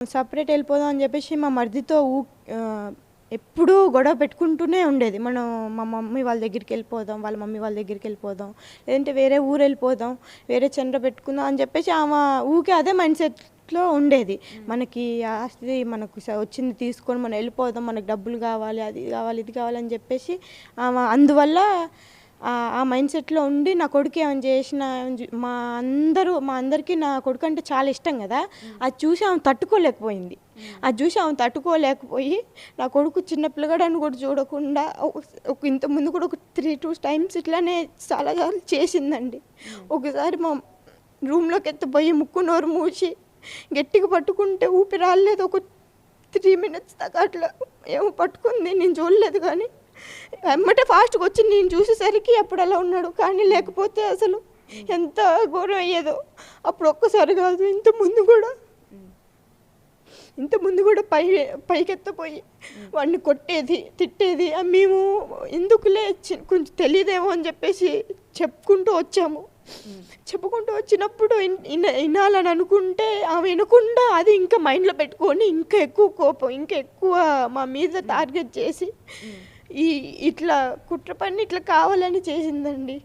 Separate వెళ్ళిపోదాం అని చెప్పేసి మా మరిదితో ఎప్పుడూ గొడవ పెట్టుకుంటూనే ఉండేది. మా మమ్మీ వాళ్ళ దగ్గరికి వెళ్ళిపోదాం, వాళ్ళ మమ్మీ వాళ్ళ దగ్గరికి వెళ్ళిపోదాం, లేదంటే వేరే ఊరు వెళ్ళిపోదాం, వేరే చంద్ర పెట్టుకుందాం అని చెప్పేసి ఆమె ఊకే అదే మైండ్ సెట్లో ఉండేది. మనకి ఆస్తి మనకు వచ్చింది తీసుకొని మనం వెళ్ళిపోదాం, మనకు డబ్బులు కావాలి, అది కావాలి, ఇది కావాలని చెప్పేసి ఆమె అందువల్ల ఆ మైండ్ సెట్లో ఉండి నా కొడుకు ఏమైనా చేసిన మా అందరికీ నా కొడుకు అంటే చాలా ఇష్టం కదా, అది చూసి ఆమె తట్టుకోలేకపోయింది. అది చూసి ఆమె తట్టుకోలేకపోయి నా కొడుకు చిన్న పిల్లగాడని కూడా చూడకుండా ఇంతకుముందు కూడా ఒక 3-2 times ఇట్లానే చాలా సార్లు చేసిందండి. ఒకసారి మా రూమ్లోకి ఎత్తిపోయి ముక్కు నోరు మూసి గట్టిగా పట్టుకుంటే ఊపిరి రాలేదు. ఒక 3 minutes దాకా అట్లా ఏమో పట్టుకుంది, నేను చూడలేదు. కానీ ఎమ్మటే ఫాస్ట్గా వచ్చి నేను చూసేసరికి అప్పుడు అలా ఉన్నాడు. కానీ లేకపోతే అసలు ఎంత ఘోరం అయ్యేదో. అప్పుడు ఒక్కసారి కాదు, ఇంత ముందు కూడా పైకెత్తపోయి వాడిని కొట్టేది, తిట్టేది. మేము ఎందుకులే కొంచెం తెలియదేమో అని చెప్పేసి చెప్పుకుంటూ వచ్చాము. చెప్పుకుంటూ వచ్చినప్పుడు వినాలని అనుకుంటే ఆమె వినకుండా అది ఇంకా మైండ్లో పెట్టుకొని ఇంకా ఎక్కువ కోపం, ఇంకా ఎక్కువ మా మీద టార్గెట్ చేసి ఇట్లా కుట్ర పని ఇట్లా కావాలని చేసిందండి.